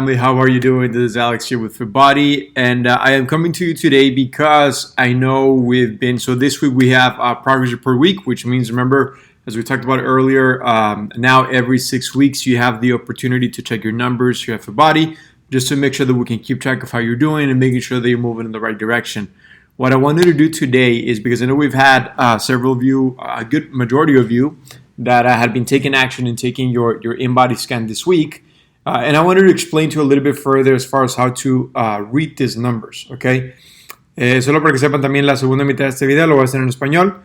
Family, how are you doing? This is Alex here with Fit Body, and I am coming to you today because I know so this week we have progress per week, which means, remember, as we talked about earlier, now every 6 weeks you have the opportunity to check your numbers here at Fit Body, just to make sure that we can keep track of how you're doing and making sure that you're moving in the right direction. What I wanted to do today is, because I know we've had several of you, a good majority of you, that had been taking action and taking your in-body scan this week. And I wanted to explain to you a little bit further as far as how to read these numbers, ¿ok? Solo para que sepan también, la segunda mitad de este video lo voy a hacer en español,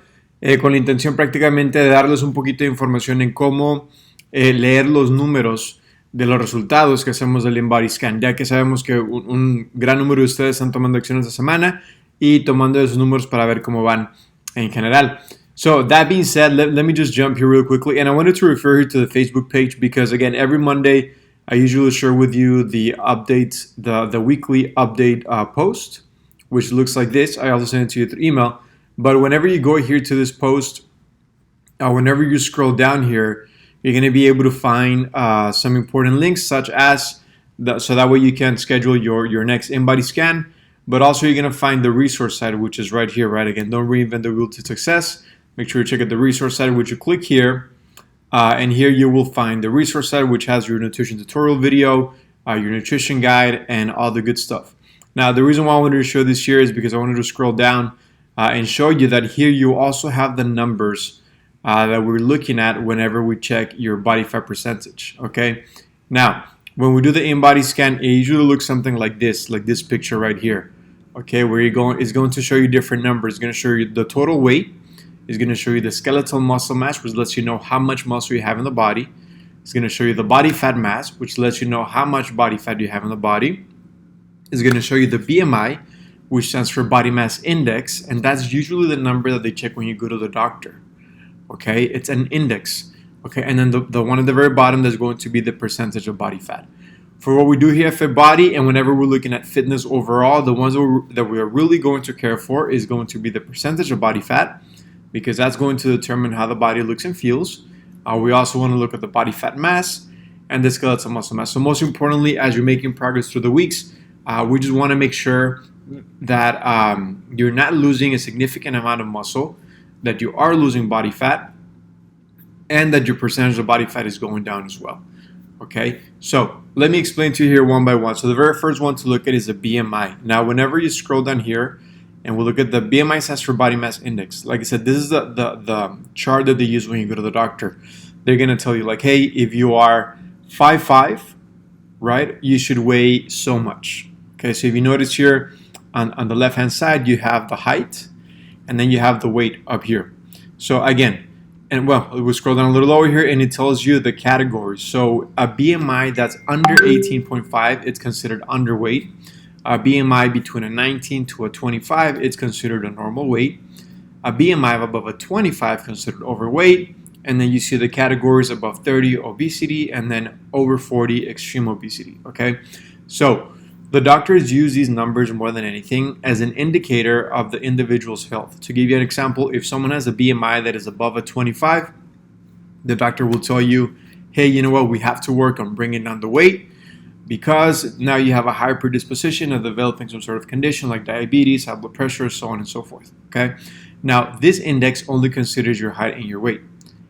con la intención prácticamente de darles un poquito de información en cómo leer los números de los resultados que hacemos del in-body scan, ya que sabemos que un gran número de ustedes están tomando acciones esta semana y tomando esos números para ver cómo van en general. So that being said, let me just jump here real quickly, and I wanted to refer you to the Facebook page because, again, every Monday I usually share with you the updates, the weekly update post, which looks like this. I also send it to you through email. But whenever you go here to this post, whenever you scroll down here, you're going to be able to find some important links, such as so that way you can schedule your next in-body scan. But also you're going to find the resource side, which is right here, right? Again, don't reinvent the wheel to success. Make sure you check out the resource side, which you click here. And here you will find the resource side, which has your nutrition tutorial video, your nutrition guide, and all the good stuff. Now, the reason why I wanted to show this here is because I wanted to scroll down and show you that here you also have the numbers that we're looking at whenever we check your body fat percentage, okay? Now, when we do the in-body scan, it usually looks something like this picture right here, okay? Where it's going to show you different numbers. It's going to show you the total weight. It's going to show you the skeletal muscle mass, which lets you know how much muscle you have in the body. It's going to show you the body fat mass, which lets you know how much body fat you have in the body. It's going to show you the BMI, which stands for body mass index, and that's usually the number that they check when you go to the doctor. Okay, it's an index. Okay, and then the one at the very bottom, there's going to be the percentage of body fat. For what we do here at Fit Body, and whenever we're looking at fitness overall, the ones that we are really going to care for is going to be the percentage of body fat, because that's going to determine how the body looks and feels. We also want to look at the body fat mass and the skeletal muscle mass. So most importantly, as you're making progress through the weeks, we just want to make sure that you're not losing a significant amount of muscle, that you are losing body fat, and that your percentage of body fat is going down as well. Okay, so let me explain to you here one by one. So the very first one to look at is the BMI. Now, whenever you scroll down here, and we'll look at the BMI stands for body mass index. Like I said, this is the chart that they use when you go to the doctor. They're going to tell you, like, hey, if you are 5'5", right, you should weigh so much. Okay, so if you notice here on the left-hand side, you have the height, and then you have the weight up here. So again, and well, we'll scroll down a little lower here, and it tells you the categories. So a BMI that's under 18.5, it's considered underweight. A BMI between a 19 to a 25, it's considered a normal weight. A BMI above a 25, considered overweight. And then you see the categories above 30, obesity, and then over 40, extreme obesity, okay? So the doctors use these numbers more than anything as an indicator of the individual's health. To give you an example, if someone has a BMI that is above a 25, the doctor will tell you, hey, you know what, we have to work on bringing down the weight, because now you have a higher predisposition of developing some sort of condition like diabetes, high blood pressure, so on and so forth, okay? Now, this index only considers your height and your weight.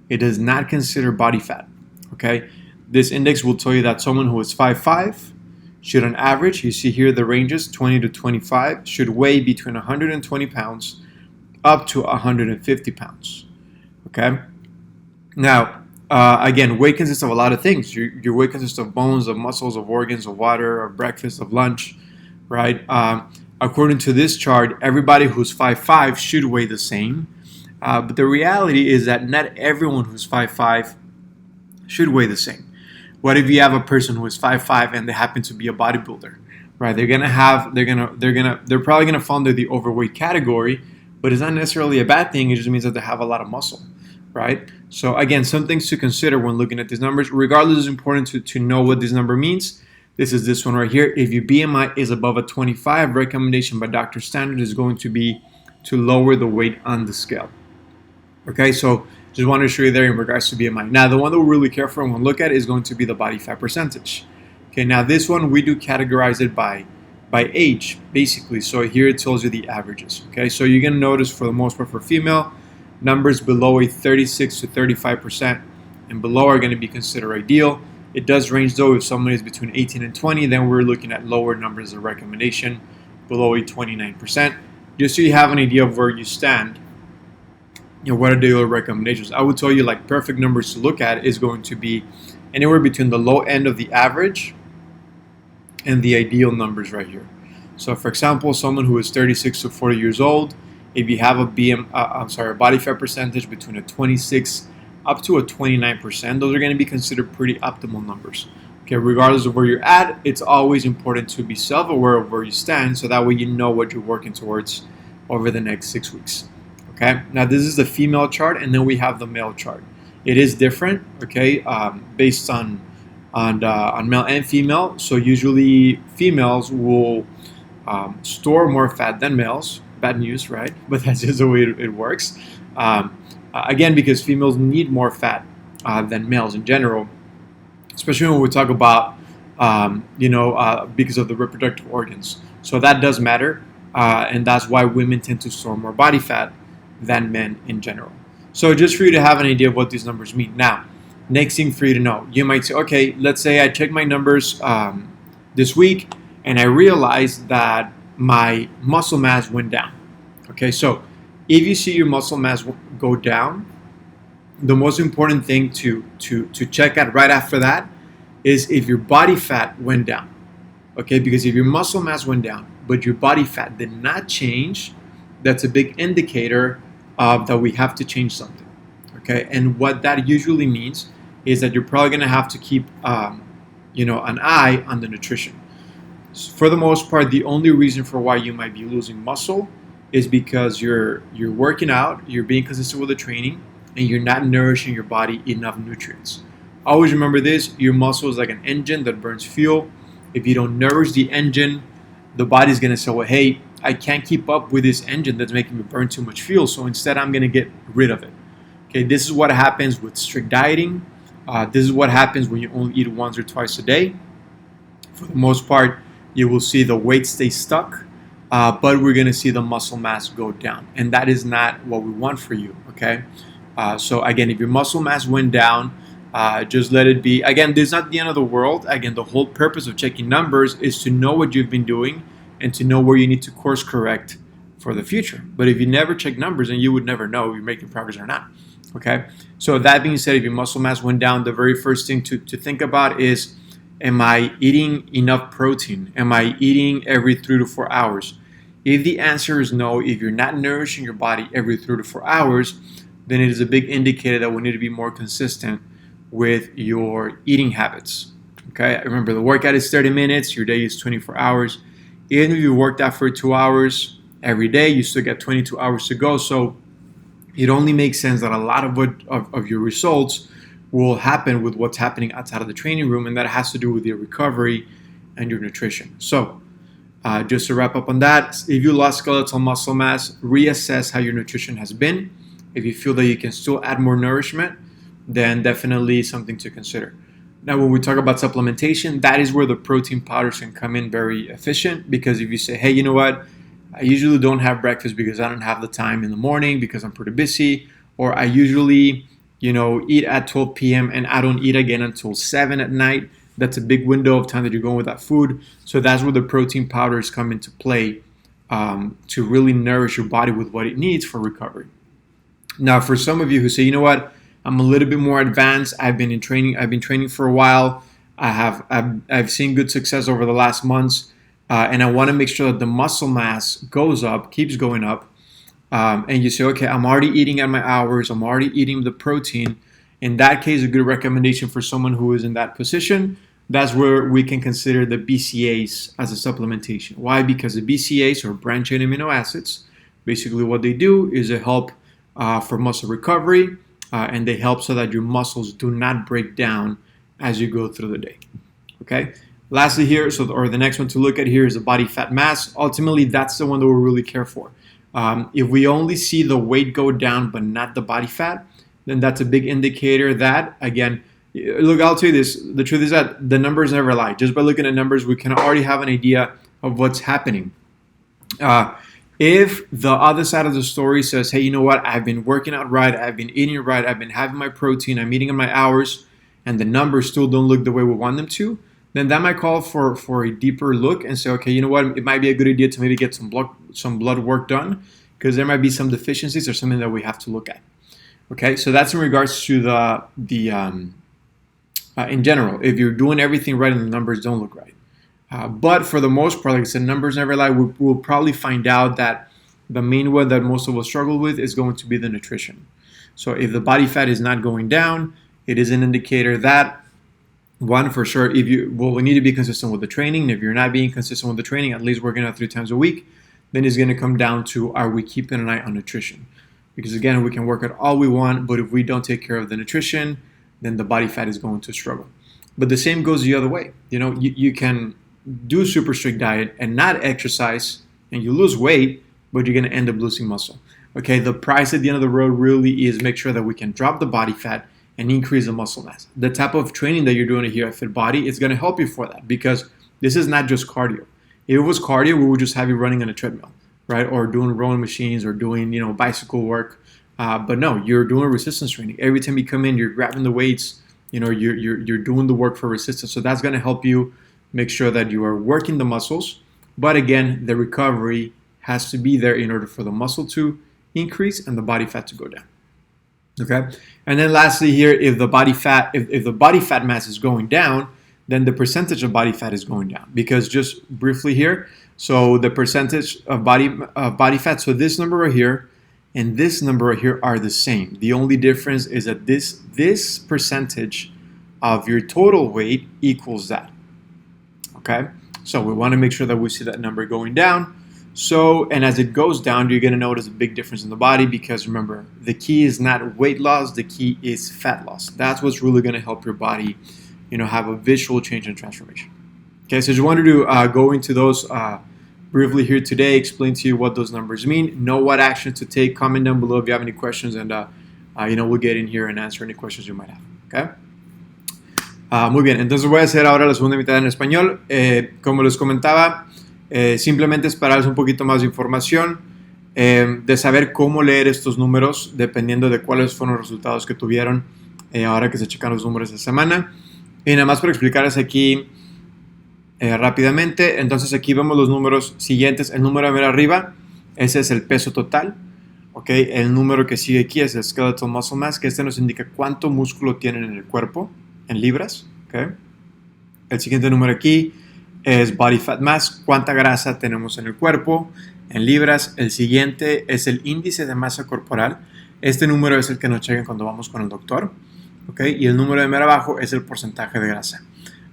It does not consider body fat, okay? This index will tell you that someone who is 5'5", should on average, you see here the ranges, 20 to 25, should weigh between 120 pounds up to 150 pounds, okay? Now, again, weight consists of a lot of things. Your weight consists of bones, of muscles, of organs, of water, of breakfast, of lunch, right? According to this chart, everybody who's 5'5" should weigh the same. But the reality is that not everyone who's 5'5" should weigh the same. What if you have a person who is 5'5" and they happen to be a bodybuilder, right? They're probably gonna fall under the overweight category, but it's not necessarily a bad thing. It just means that they have a lot of muscle, right? So again, some things to consider when looking at these numbers. Regardless, it's important to know what this number means. This is this one right here. If your BMI is above a 25, recommendation by doctor standard is going to be to lower the weight on the scale. Okay, so just wanted to show you there in regards to BMI. Now, the one that we're really careful and we'll look at is going to be the body fat percentage. Okay, now this one we do categorize it by age, basically. So here it tells you the averages. Okay, so you're gonna notice for the most part for female, numbers below a 36 to 35% and below are gonna be considered ideal. It does range though. If someone is between 18 and 20, then we're looking at lower numbers of recommendation, below a 29%. Just so you have an idea of where you stand, what are the recommendations? I would tell you like perfect numbers to look at is going to be anywhere between the low end of the average and the ideal numbers right here. So for example, someone who is 36 to 40 years old, if you have a body fat percentage between a 26 up to a 29%, those are going to be considered pretty optimal numbers. Okay, regardless of where you're at, it's always important to be self-aware of where you stand so that way you know what you're working towards over the next 6 weeks. Okay, now this is the female chart, and then we have the male chart. It is different, okay, based on male and female. So usually females will store more fat than males. Bad news, right? But that's just the way it works. Again, because females need more fat than males in general, especially when we talk about, because of the reproductive organs. So that does matter, and that's why women tend to store more body fat than men in general. So just for you to have an idea of what these numbers mean. Now, next thing for you to know, you might say, okay, let's say I check my numbers this week and I realized that my muscle mass went down. Okay, so if you see your muscle mass go down, the most important thing to check at right after that is if your body fat went down. Okay, because if your muscle mass went down, but your body fat did not change, that's a big indicator that we have to change something. Okay, and what that usually means is that you're probably going to have to keep, an eye on the nutrition. For the most part, the only reason for why you might be losing muscle is because you're working out, you're being consistent with the training, and you're not nourishing your body enough nutrients. Always remember this: your muscle is like an engine that burns fuel. If you don't nourish the engine, the body's going to say, well, hey, I can't keep up with this engine that's making me burn too much fuel, so instead I'm going to get rid of it. Okay, this is what happens with strict dieting. This is what happens when you only eat once or twice a day. For the most part, you will see the weight stay stuck, but we're going to see the muscle mass go down, and that is not what we want for you. Okay, so again, if your muscle mass went down, just let it be. Again, this is not the end of the world. Again, the whole purpose of checking numbers is to know what you've been doing and to know where you need to course correct for the future. But if you never check numbers, then you would never know if you're making progress or not. Okay, so that being said, if your muscle mass went down, the very first thing to think about is, am I eating enough protein? Am I eating every 3 to 4 hours? If the answer is no, if you're not nourishing your body every 3 to 4 hours, then it is a big indicator that we need to be more consistent with your eating habits. Okay, remember the workout is 30 minutes, your day is 24 hours. Even if you worked out for 2 hours every day, you still get 22 hours to go. So it only makes sense that a lot of your results will happen with what's happening outside of the training room, and that has to do with your recovery and your nutrition. So just to wrap up on that, if you lost skeletal muscle mass, reassess how your nutrition has been. If you feel that you can still add more nourishment, then definitely something to consider. Now, when we talk about supplementation, that is where the protein powders can come in very efficient, because if you say, hey, you know what, I usually don't have breakfast because I don't have the time in the morning because I'm pretty busy, or I usually, eat at 12 p.m. and I don't eat again until 7 at night. That's a big window of time that you're going without food. So that's where the protein powders come into play to really nourish your body with what it needs for recovery. Now, for some of you who say, you know what, I'm a little bit more advanced. I've been training for a while. I've seen good success over the last months, and I want to make sure that the muscle mass goes up, keeps going up. And you say, okay, I'm already eating at my hours. I'm already eating the protein. In that case, a good recommendation for someone who is in that position, that's where we can consider the BCAAs as a supplementation. Why? Because the BCAAs, or branched chain amino acids, basically what they do is they help for muscle recovery. And they help so that your muscles do not break down as you go through the day. Okay. Lastly here, the next one to look at here is the body fat mass. Ultimately, that's the one that we really care for. If we only see the weight go down but not the body fat, then that's a big indicator that, again, Look, I'll tell you this. The truth is that the numbers never lie. Just by looking at numbers, we can already have an idea of what's happening. If the other side of the story says, hey, you know what? I've been working out right. I've been eating right. I've been having my protein. I'm eating in my hours. And the numbers still don't look the way we want them to, then that might call for a deeper look and say, okay, you know what? It might be a good idea to maybe get some blood work done because there might be some deficiencies or something that we have to look at. Okay, so that's in regards to in general, if you're doing everything right and the numbers don't look right. But for the most part, like I said, numbers never lie. We'll probably find out that the main one that most of us struggle with is going to be the nutrition. So if the body fat is not going down, it is an indicator that, one, for sure, we need to be consistent with the training. And if you're not being consistent with the training, at least working out 3 times a week, then it's going to come down to, are we keeping an eye on nutrition? Because again, we can work out all we want, but if we don't take care of the nutrition, then the body fat is going to struggle. But the same goes the other way. You can do a super strict diet and not exercise, and you lose weight, but you're going to end up losing muscle. Okay, the price at the end of the road really is make sure that we can drop the body fat and increase the muscle mass. The type of training that you're doing here at Fit Body is going to help you for that, because this is not just cardio. If it was cardio, we would just have you running on a treadmill, right? Or doing rowing machines or doing, bicycle work. But no, you're doing resistance training. Every time you come in, you're grabbing the weights, you're doing the work for resistance. So that's going to help you make sure that you are working the muscles. But again, the recovery has to be there in order for the muscle to increase and the body fat to go down. Okay, and then lastly here, if the body fat mass is going down, then the percentage of body fat is going down. Because just briefly here, so the percentage of body fat, so this number right here and this number right here are the same. The only difference is that this percentage of your total weight equals that. Okay, so we want to make sure that we see that number going down. So, and as it goes down, you're going to notice a big difference in the body, because remember, the key is not weight loss, the key is fat loss. That's what's really going to help your body, have a visual change and transformation. Okay, so I just wanted to go into those briefly here today, explain to you what those numbers mean, know what action to take. Comment down below if you have any questions, and we'll get in here and answer any questions you might have. Okay. Muy bien, entonces voy a hacer ahora la segunda mitad en español. Como les comentaba, simplemente es para darles un poquito más de información, de saber cómo leer estos números dependiendo de cuáles fueron los resultados que tuvieron ahora que se checan los números de semana. Y nada más para explicarles aquí rápidamente. Entonces aquí vemos los números siguientes. El número de ver arriba, ese es el peso total. Okay. El número que sigue aquí es el skeletal muscle mass, que nos indica cuánto músculo tienen en el cuerpo en libras. Okay. El siguiente número aquí es body fat mass, cuánta grasa tenemos en el cuerpo en libras. El siguiente es el índice de masa corporal. Este número es el que nos checan cuando vamos con el doctor. Okay. Y el número de mero abajo es el porcentaje de grasa.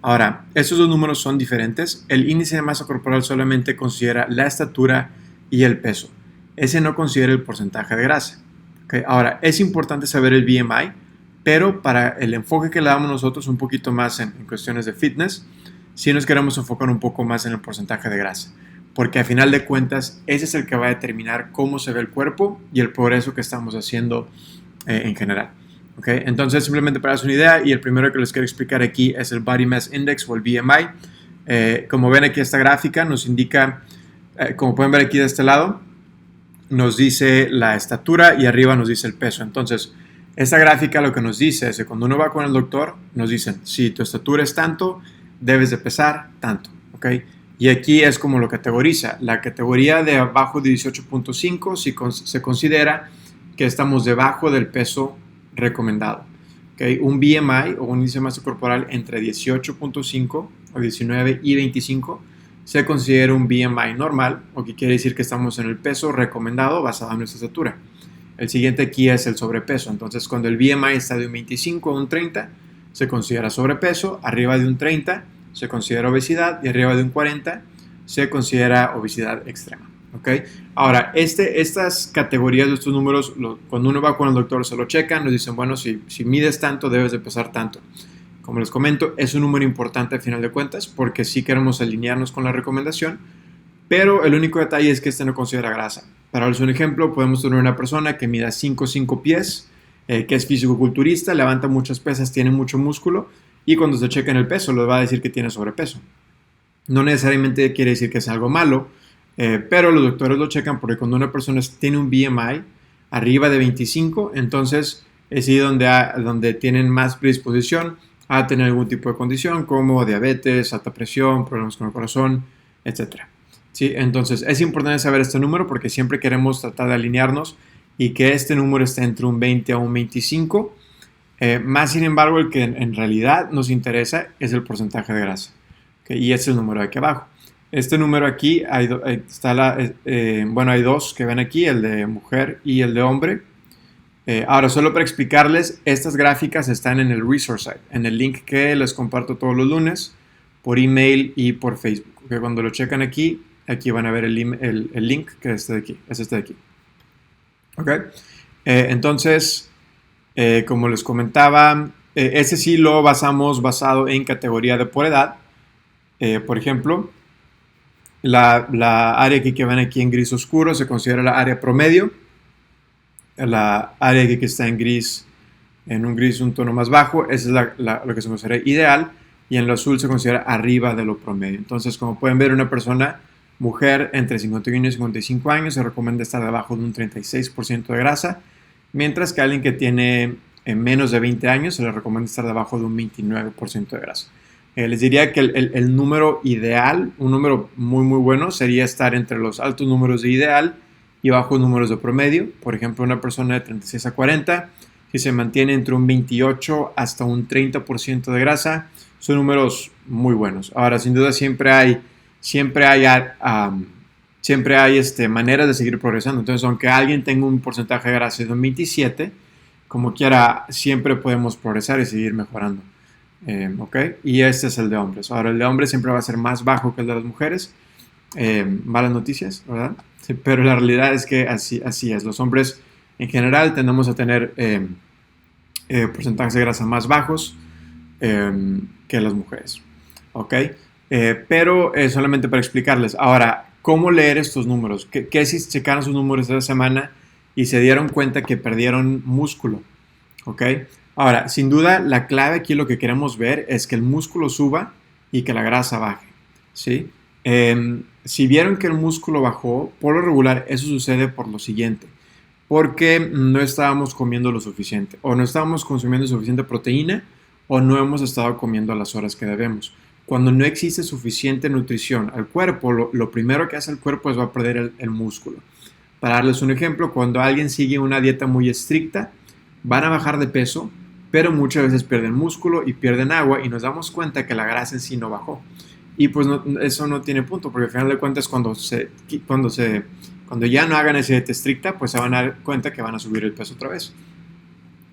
Ahora, estos dos números son diferentes. El índice de masa corporal solamente considera la estatura y el peso. Ese no considera el porcentaje de grasa. Okay. Ahora, es importante saber el BMI, pero para el enfoque que le damos nosotros un poquito más en cuestiones de fitness, sí nos queremos enfocar un poco más en el porcentaje de grasa, porque a final de cuentas ese es el que va a determinar cómo se ve el cuerpo y el progreso que estamos haciendo en general. Okay. Entonces, simplemente para darles una idea, y el primero que les quiero explicar aquí es el Body Mass Index o el BMI. Como ven aquí, esta gráfica nos indica, como pueden ver aquí de este lado, nos dice la estatura y arriba nos dice el peso. Entonces, esta gráfica lo que nos dice es que cuando uno va con el doctor, nos dicen, si tu estatura es tanto, debes de pesar tanto, ¿ok? Y aquí es como lo categoriza. La categoría de abajo de 18.5 si se considera que estamos debajo del peso recomendado, ¿ok? Un BMI o un índice de masa corporal entre 18.5 o 19 y 25 se considera un BMI normal, o que quiere decir que estamos en el peso recomendado basado en nuestra estatura. El siguiente aquí es el sobrepeso. Entonces, cuando el BMI está de un 25 a un 30, se considera sobrepeso. Arriba de un 30 se considera obesidad, y arriba de un 40 se considera obesidad extrema. ¿Okay? Ahora, estas categorías de estos números, cuando uno va con el doctor se lo checan, nos dicen, bueno, si mides tanto, debes de pesar tanto. Como les comento, es un número importante al final de cuentas, porque sí queremos alinearnos con la recomendación, pero el único detalle es que no considera grasa. Para darles un ejemplo, podemos tener una persona que mida 5 pies que es fisicoculturista, levanta muchas pesas, tiene mucho músculo y cuando se checa en el peso les va a decir que tiene sobrepeso. No necesariamente quiere decir que sea algo malo, pero los doctores lo checan porque cuando una persona tiene un BMI arriba de 25, entonces es ahí donde tienen más predisposición a tener algún tipo de condición como diabetes, alta presión, problemas con el corazón, etcétera. ¿Sí? Entonces es importante saber este número porque siempre queremos tratar de alinearnos y que este número esté entre un 20 a un 25. Más sin embargo, el que en realidad nos interesa es el porcentaje de grasa. ¿Okay? Y este es el número de aquí abajo. Este número aquí, hay dos que ven aquí, el de mujer y el de hombre. Ahora, solo para explicarles, estas gráficas están en el resource site, en el link que les comparto todos los lunes por email y por Facebook. ¿Okay? Cuando lo checan aquí van a ver el link que es este de aquí. ¿Okay? Entonces, como les comentaba, este sí lo basado en categoría de por edad. Por ejemplo, la área que ven aquí en gris oscuro se considera la área promedio. La área que está en gris, en un gris un tono más bajo, esa es lo que se considera ideal, y en lo azul se considera arriba de lo promedio. Entonces, como pueden ver, una persona, mujer entre 51 y 55 años, se recomienda estar debajo de un 36% de grasa, mientras que a alguien que tiene menos de 20 años se le recomienda estar debajo de un 29% de grasa. Les diría que el número ideal, un número muy muy bueno, sería estar entre los altos números de ideal y bajos números de promedio. Por ejemplo, una persona de 36 a 40, si se mantiene entre un 28 hasta un 30% de grasa, son números muy buenos. Ahora, sin duda, siempre hay maneras de seguir progresando. Entonces, aunque alguien tenga un porcentaje de grasa de un 27, como quiera, siempre podemos progresar y seguir mejorando. ¿Okay? Y este es el de hombres. Ahora, el de hombres siempre va a ser más bajo que el de las mujeres. Malas noticias, ¿verdad? Sí, pero la realidad es que así es. Los hombres en general tendemos a tener porcentajes de grasa más bajos que las mujeres. ¿Ok? Pero solamente para explicarles. Ahora, ¿cómo leer estos números? ¿Qué si checaron sus números de la semana y se dieron cuenta que perdieron músculo? ¿Ok? Ahora, sin duda, la clave aquí lo que queremos ver es que el músculo suba y que la grasa baje. ¿Sí? Si vieron que el músculo bajó, por lo regular eso sucede por lo siguiente. Porque no estábamos comiendo lo suficiente, o no estábamos consumiendo suficiente proteína, o no hemos estado comiendo a las horas que debemos. Cuando no existe suficiente nutrición al cuerpo, lo primero que hace el cuerpo es va a perder el músculo. Para darles un ejemplo, cuando alguien sigue una dieta muy estricta, van a bajar de peso, pero muchas veces pierden músculo y pierden agua y nos damos cuenta que la grasa en sí no bajó. Y pues eso no tiene punto, porque al final de cuentas cuando ya no hagan esa dieta estricta, pues se van a dar cuenta que van a subir el peso otra vez.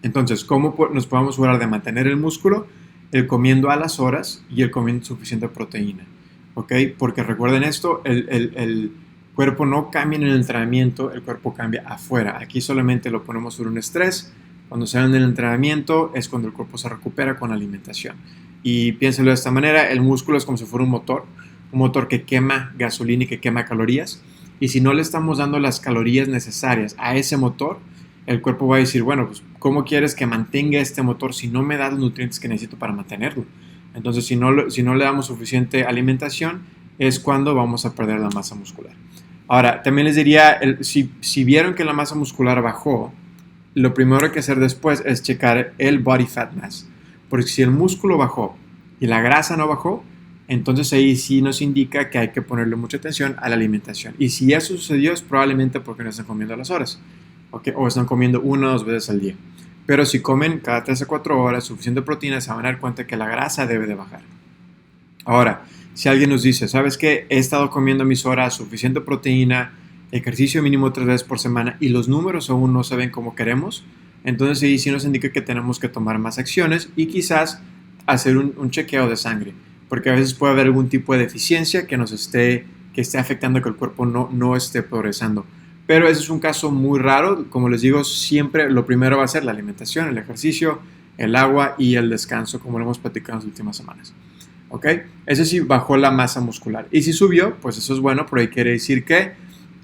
Entonces, ¿cómo nos podemos asegurar de mantener el músculo? El comiendo a las horas y el comiendo suficiente proteína. ¿Ok? Porque recuerden esto, el cuerpo no cambia en el entrenamiento, el cuerpo cambia afuera. Aquí solamente lo ponemos sobre un estrés. Cuando salen del entrenamiento es cuando el cuerpo se recupera con la alimentación. Y piénselo de esta manera, el músculo es como si fuera un motor que quema gasolina y que quema calorías. Y si no le estamos dando las calorías necesarias a ese motor, el cuerpo va a decir, bueno, pues ¿cómo quieres que mantenga este motor si no me das los nutrientes que necesito para mantenerlo? Entonces, si no le damos suficiente alimentación, es cuando vamos a perder la masa muscular. Ahora, también les diría, si vieron que la masa muscular bajó, lo primero que hay que hacer después es checar el body fat mass. Porque si el músculo bajó y la grasa no bajó, entonces ahí sí nos indica que hay que ponerle mucha atención a la alimentación. Y si eso sucedió es probablemente porque no están comiendo a las horas. ¿Okay? O están comiendo 1 o 2 veces al día. Pero si comen cada 3 a 4 horas suficiente proteína, se van a dar cuenta que la grasa debe de bajar. Ahora, si alguien nos dice, ¿sabes qué? He estado comiendo a mis horas suficiente proteína, ejercicio mínimo 3 veces por semana y los números aún no se ven como queremos, entonces ahí sí nos indica que tenemos que tomar más acciones y quizás hacer un chequeo de sangre, porque a veces puede haber algún tipo de deficiencia que esté afectando que el cuerpo no esté progresando. Pero ese es un caso muy raro. Como les digo, siempre lo primero va a ser la alimentación, el ejercicio, el agua y el descanso, como lo hemos platicado en las últimas semanas. ¿Ok? Ese sí bajó la masa muscular. Y si subió, pues eso es bueno, pero ahí quiere decir que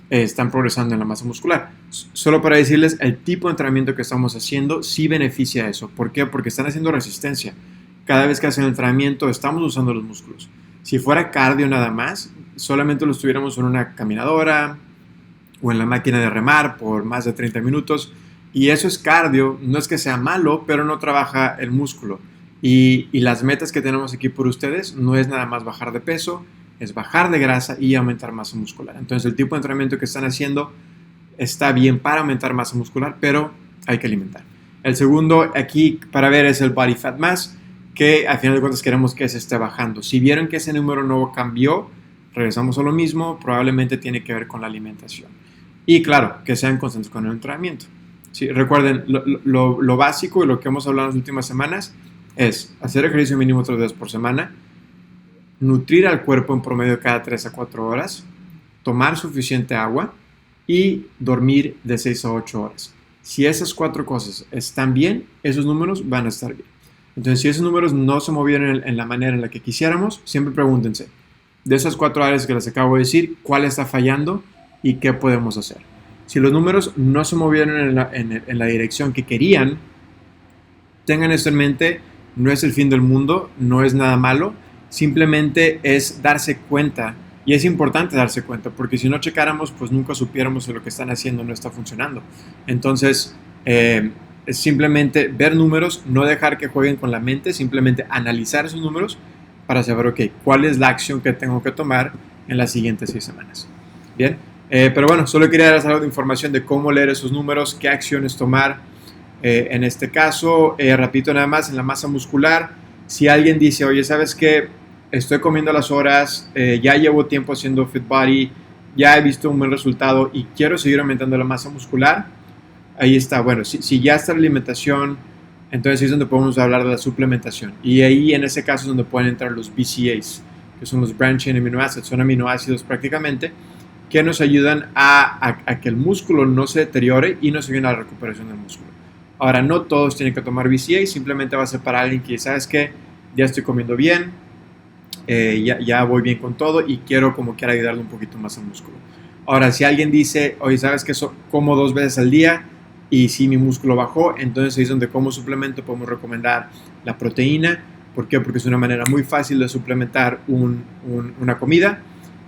están progresando en la masa muscular. Solo para decirles, el tipo de entrenamiento que estamos haciendo sí beneficia eso. ¿Por qué? Porque están haciendo resistencia. Cada vez que hacen el entrenamiento estamos usando los músculos. Si fuera cardio nada más, solamente lo estuviéramos en una caminadora o en la máquina de remar por más de 30 minutos. Y eso es cardio, no es que sea malo, pero no trabaja el músculo. Y las metas que tenemos aquí por ustedes no es nada más bajar de peso, es bajar de grasa y aumentar masa muscular. Entonces el tipo de entrenamiento que están haciendo está bien para aumentar masa muscular, pero hay que alimentar. El segundo aquí para ver es el body fat mass, que al final de cuentas queremos que se esté bajando. Si vieron que ese número no cambió, regresamos a lo mismo, probablemente tiene que ver con la alimentación. Y claro, que sean constantes con el entrenamiento. Sí, recuerden, lo básico y lo que hemos hablado en las últimas semanas es hacer ejercicio mínimo 3 veces por semana, nutrir al cuerpo en promedio cada 3 a 4 horas, tomar suficiente agua y dormir de 6 a 8 horas. Si esas 4 cosas están bien, esos números van a estar bien. Entonces, si esos números no se movieron en la manera en la que quisiéramos, siempre pregúntense, de esas 4 áreas que les acabo de decir, ¿cuál está fallando y qué podemos hacer? Si los números no se movieron en la dirección que querían, tengan esto en mente, no es el fin del mundo, no es nada malo, simplemente es darse cuenta, y es importante darse cuenta, porque si no checáramos, pues nunca supiéramos si lo que están haciendo no está funcionando. Entonces, es simplemente ver números, no dejar que jueguen con la mente, simplemente analizar esos números para saber, ok, cuál es la acción que tengo que tomar en las siguientes 6 semanas. Bien, pero bueno, solo quería darles algo de información de cómo leer esos números, qué acciones tomar. En este caso, repito nada más, en la masa muscular, si alguien dice, oye, ¿sabes qué? Estoy comiendo las horas, ya llevo tiempo haciendo fit body, ya he visto un buen resultado y quiero seguir aumentando la masa muscular, ahí está. Bueno, si ya está la alimentación, entonces es donde podemos hablar de la suplementación. Y ahí en ese caso es donde pueden entrar los BCAAs, que son los Branched Chain Amino Acids, son aminoácidos prácticamente, que nos ayudan a que el músculo no se deteriore y nos ayudan a la recuperación del músculo. Ahora, no todos tienen que tomar BCAAs, simplemente va a ser para alguien que, ¿sabes qué? Ya estoy comiendo bien, ya voy bien con todo y quiero como quiera ayudarle un poquito más al músculo. Ahora, si alguien dice, oye, ¿sabes qué? Como 2 veces al día y si mi músculo bajó, entonces ahí es donde como suplemento podemos recomendar la proteína. ¿Por qué? Porque es una manera muy fácil de suplementar una comida,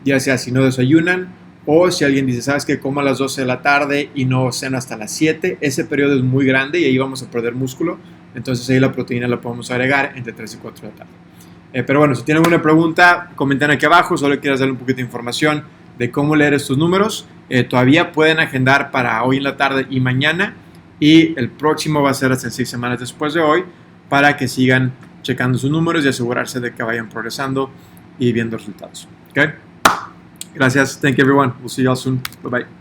ya sea si no desayunan o si alguien dice, ¿sabes qué? Como a las 12 de la tarde y no ceno hasta las 7, ese periodo es muy grande y ahí vamos a perder músculo, entonces ahí la proteína la podemos agregar entre 3 y 4 de la tarde. Pero bueno, si tienen alguna pregunta, comenten aquí abajo, solo quiero darle un poquito de información de cómo leer estos números. Todavía pueden agendar para hoy en la tarde y mañana, y el próximo va a ser hasta 6 semanas después de hoy, para que sigan checando sus números y asegurarse de que vayan progresando y viendo resultados. ¿Ok? Gracias. Thank you, everyone. We'll see you all soon. Bye-bye.